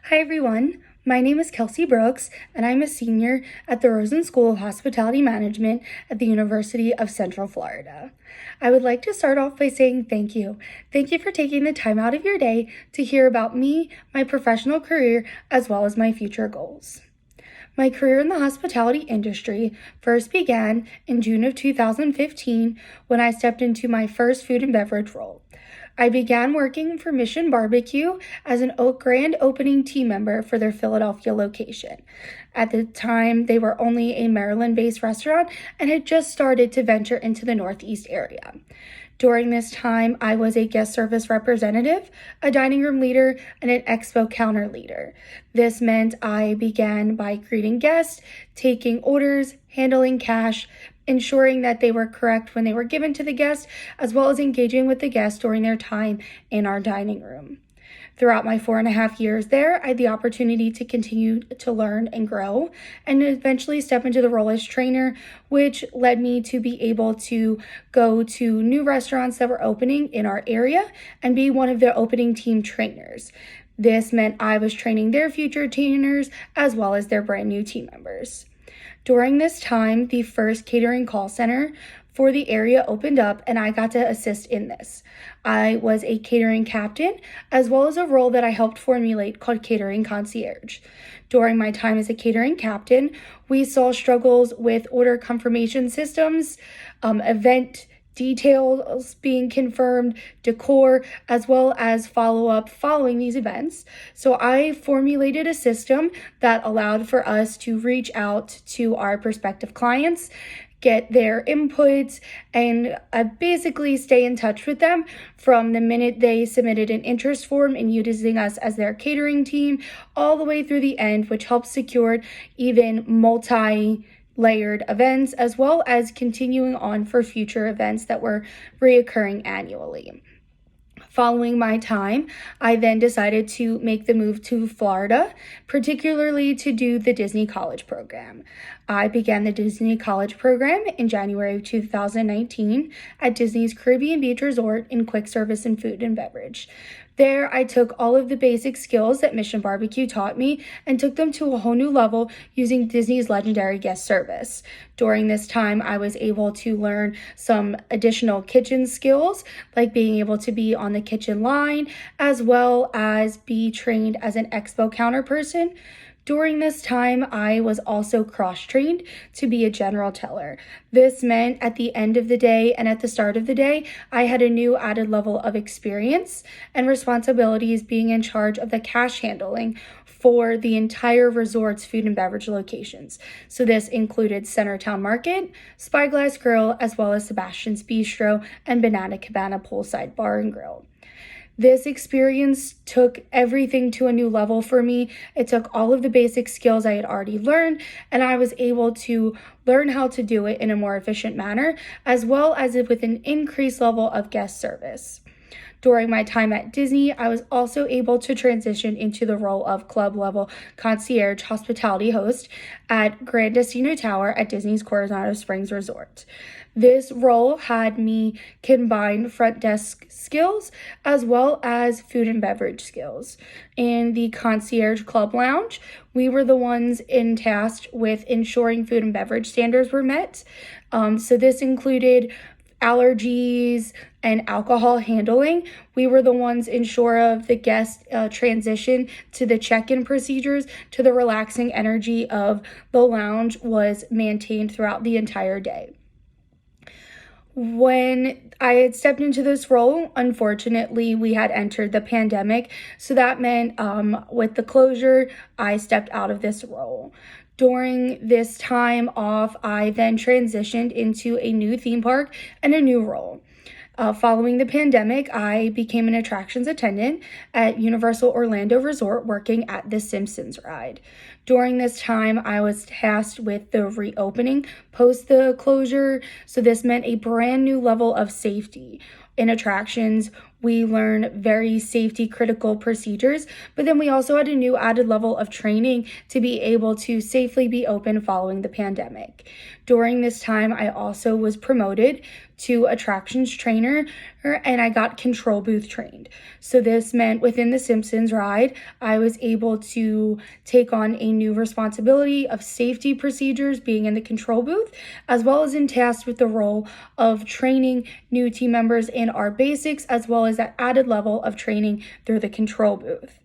Hi everyone, my name is Kelsey Brooks and I'm a senior at the Rosen School of Hospitality Management at the University of Central Florida. I would like to start off by saying thank you. Thank you for taking the time out of your day to hear about me, my professional career, as well as my future goals. My career in the hospitality industry first began in June of 2015 when I stepped into my first food and beverage role. I began working for Mission Barbecue as an grand opening team member for their Philadelphia location. At the time, they were only a Maryland-based restaurant and had just started to venture into the Northeast area. During this time, I was a guest service representative, a dining room leader, and an expo counter leader. This meant I began by greeting guests, taking orders, handling cash, ensuring that they were correct when they were given to the guest, as well as engaging with the guests during their time in our dining room. Throughout my 4.5 years there, I had the opportunity to continue to learn and grow and eventually step into the role as trainer, which led me to be able to go to new restaurants that were opening in our area and be one of the opening team trainers. This meant I was training their future trainers as well as their brand new team members. During this time, the first catering call center for the area opened up and I got to assist in this. I was a catering captain as well as a role that I helped formulate called catering concierge. During my time as a catering captain, we saw struggles with order confirmation systems, event details being confirmed, decor, as well as follow-up following these events. So I formulated a system that allowed for us to reach out to our prospective clients, get their inputs, and basically stay in touch with them from the minute they submitted an interest form in using us as their catering team all the way through the end, which helps secure even multi-layered events as well as continuing on for future events that were reoccurring annually. Following my time, I then decided to make the move to Florida, particularly to do the Disney College program. I began the Disney College program in January of 2019 at Disney's Caribbean Beach Resort in quick service and food and beverage. There, I took all of the basic skills that Mission Barbecue taught me and took them to a whole new level using Disney's legendary guest service. During this time, I was able to learn some additional kitchen skills, like being able to be on the kitchen line, as well as be trained as an expo counter person. During this time, I was also cross-trained to be a general teller. This meant at the end of the day and at the start of the day, I had a new added level of experience and responsibilities being in charge of the cash handling for the entire resort's food and beverage locations. So this included Centertown Market, Spyglass Grill, as well as Sebastian's Bistro and Banana Cabana Poolside Bar and Grill. This experience took everything to a new level for me. It took all of the basic skills I had already learned, and I was able to learn how to do it in a more efficient manner, as well as with an increased level of guest service. During my time at Disney, I was also able to transition into the role of club level concierge hospitality host at Grand Destino Tower at Disney's Coronado Springs Resort. This role had me combine front desk skills as well as food and beverage skills. In the concierge club lounge, we were the ones tasked with ensuring food and beverage standards were met. So this included allergies and alcohol handling. We were the ones ensure of the guest transition to the check-in procedures to the relaxing energy of the lounge was maintained throughout the entire day. When I had stepped into this role, unfortunately, we had entered the pandemic. So that meant with the closure, I stepped out of this role. During this time off, I then transitioned into a new theme park and a new role. Following the pandemic, I became an attractions attendant at Universal Orlando Resort working at the Simpsons ride. During this time, I was tasked with the reopening post the closure, so this meant a brand new level of safety in attractions We learned very safety critical procedures, but then we also had a new added level of training to be able to safely be open following the pandemic. During this time, I also was promoted to attractions trainer and I got control booth trained. So this meant within the Simpsons ride, I was able to take on a new responsibility of safety procedures being in the control booth, as well as in tasked with the role of training new team members in our basics, as well as that added level of training through the control booth.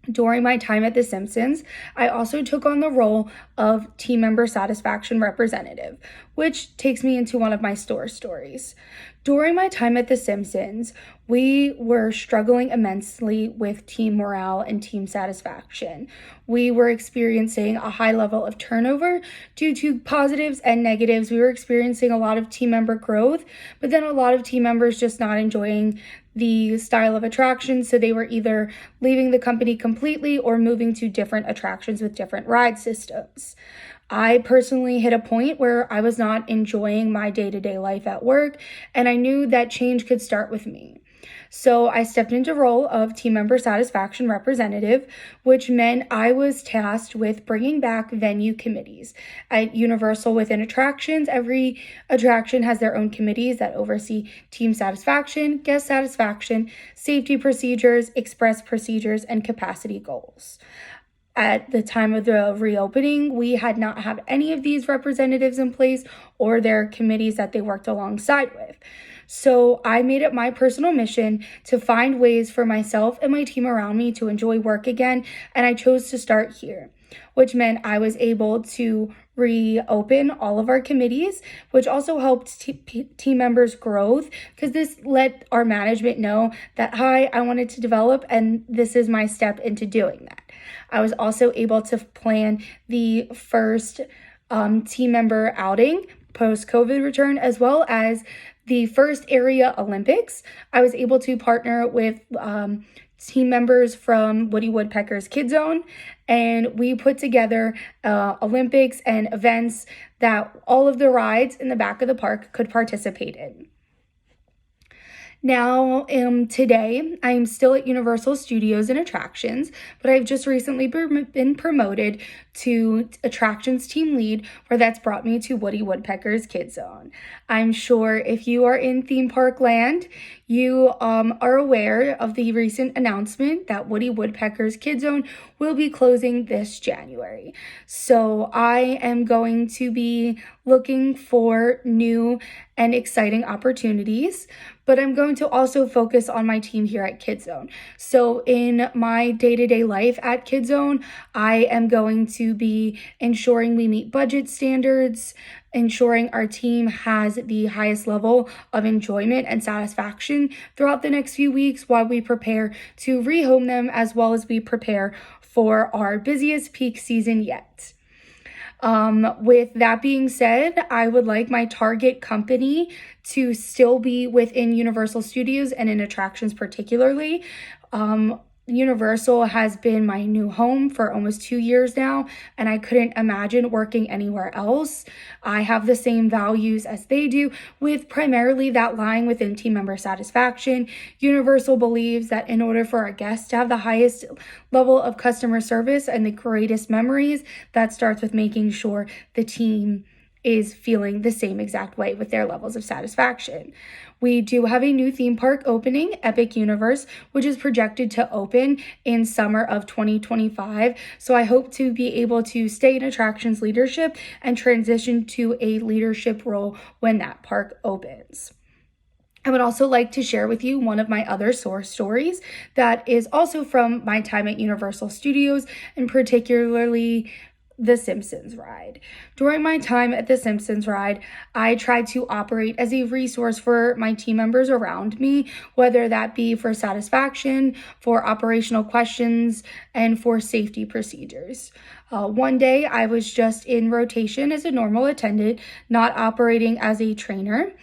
During my time at The Simpsons, I also took on the role of team member satisfaction representative, which takes me into one of my store stories. During my time at The Simpsons, we were struggling immensely with team morale and team satisfaction. We were experiencing a high level of turnover due to positives and negatives. We were experiencing a lot of team member growth, but then a lot of team members just not enjoying the style of attractions, so they were either leaving the company completely or moving to different attractions with different ride systems. I personally hit a point where I was not enjoying my day-to-day life at work, and I knew that change could start with me. So I stepped into the role of team member satisfaction representative, which meant I was tasked with bringing back venue committees. At Universal within attractions, every attraction has their own committees that oversee team satisfaction, guest satisfaction, safety procedures, express procedures, and capacity goals. At the time of the reopening, we had not had any of these representatives in place or their committees that they worked alongside with. So I made it my personal mission to find ways for myself and my team around me to enjoy work again, and I chose to start here, which meant I was able to reopen all of our committees, which also helped team members' growth, because this let our management know that, hi, I wanted to develop, and this is my step into doing that. I was also able to plan the first team member outing post-COVID return, as well as the first area Olympics. I was able to partner with team members from Woody Woodpecker's Kid Zone, and we put together Olympics and events that all of the rides in the back of the park could participate in. Now, today, I'm still at Universal Studios and Attractions, but I've just recently been promoted to Attractions Team Lead, where that's brought me to Woody Woodpecker's Kid Zone. I'm sure if you are in theme park land, you are aware of the recent announcement that Woody Woodpecker's Kid Zone will be closing this January. So I am going to be looking for new and exciting opportunities, but I'm going to also focus on my team here at Kid Zone. So in my day-to-day life at Kid Zone, I am going to be ensuring we meet budget standards, ensuring our team has the highest level of enjoyment and satisfaction throughout the next few weeks while we prepare to rehome them, as well as we prepare for our busiest peak season yet. With that being said, I would like my target company to still be within Universal Studios and in attractions particularly. Universal has been my new home for almost 2 years now, and I couldn't imagine working anywhere else. I have the same values as they do, with primarily that lying within team member satisfaction. Universal believes that in order for our guests to have the highest level of customer service and the greatest memories, that starts with making sure the team is feeling the same exact way with their levels of satisfaction. We do have a new theme park opening, Epic Universe, which is projected to open in summer of 2025. So I hope to be able to stay in attractions leadership and transition to a leadership role when that park opens. I would also like to share with you one of my other source stories that is also from my time at Universal Studios, and particularly The Simpsons ride. During my time at The Simpsons ride, I tried to operate as a resource for my team members around me, whether that be for satisfaction, for operational questions, and for safety procedures. One day, I was just in rotation as a normal attendant, not operating as a trainer,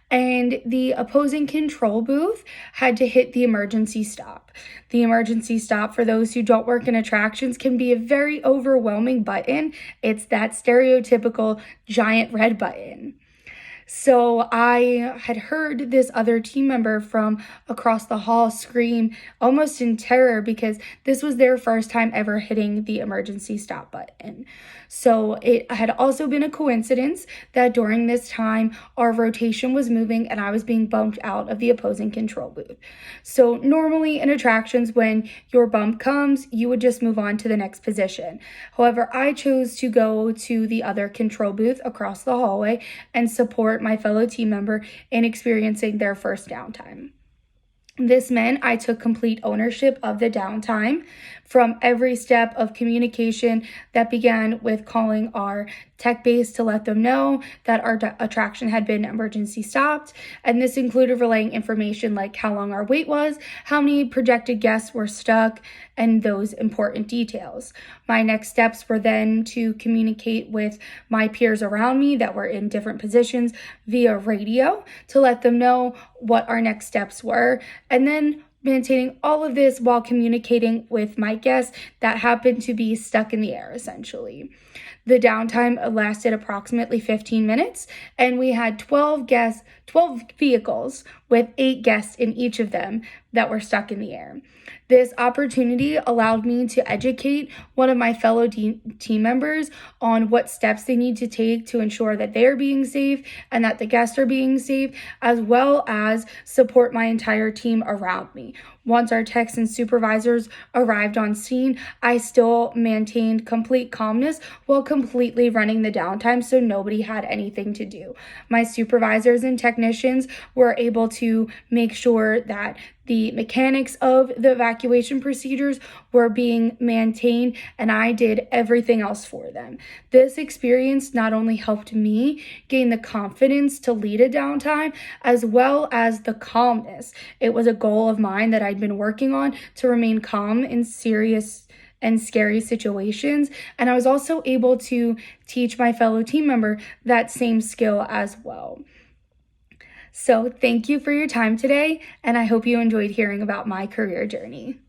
and the opposing control booth had to hit the emergency stop. The emergency stop, for those who don't work in attractions, can be a very overwhelming button. It's that stereotypical giant red button. So I had heard this other team member from across the hall scream almost in terror because this was their first time ever hitting the emergency stop button. So it had also been a coincidence that during this time our rotation was moving and I was being bumped out of the opposing control booth. So normally in attractions, when your bump comes, you would just move on to the next position. However, I chose to go to the other control booth across the hallway and support my fellow team member in experiencing their first downtime. This meant I took complete ownership of the downtime from every step of communication that began with calling our tech base to let them know that our attraction had been emergency stopped. And this included relaying information like how long our wait was, how many projected guests were stuck, and those important details. My next steps were then to communicate with my peers around me that were in different positions via radio to let them know what our next steps were. And then maintaining all of this while communicating with my guests that happened to be stuck in the air, essentially. The downtime lasted approximately 15 minutes, and we had 12 vehicles with 8 guests in each of them that were stuck in the air. This opportunity allowed me to educate one of my fellow team members on what steps they need to take to ensure that they are being safe and that the guests are being safe, as well as support my entire team around me. Once our techs and supervisors arrived on scene, I still maintained complete calmness while completely running the downtime so nobody had anything to do. My supervisors and technicians were able to make sure that the mechanics of the evacuation procedures were being maintained, and I did everything else for them. This experience not only helped me gain the confidence to lead a downtime, as well as the calmness. It was a goal of mine that I'd been working on to remain calm in serious and scary situations. And I was also able to teach my fellow team member that same skill as well. So thank you for your time today, and I hope you enjoyed hearing about my career journey.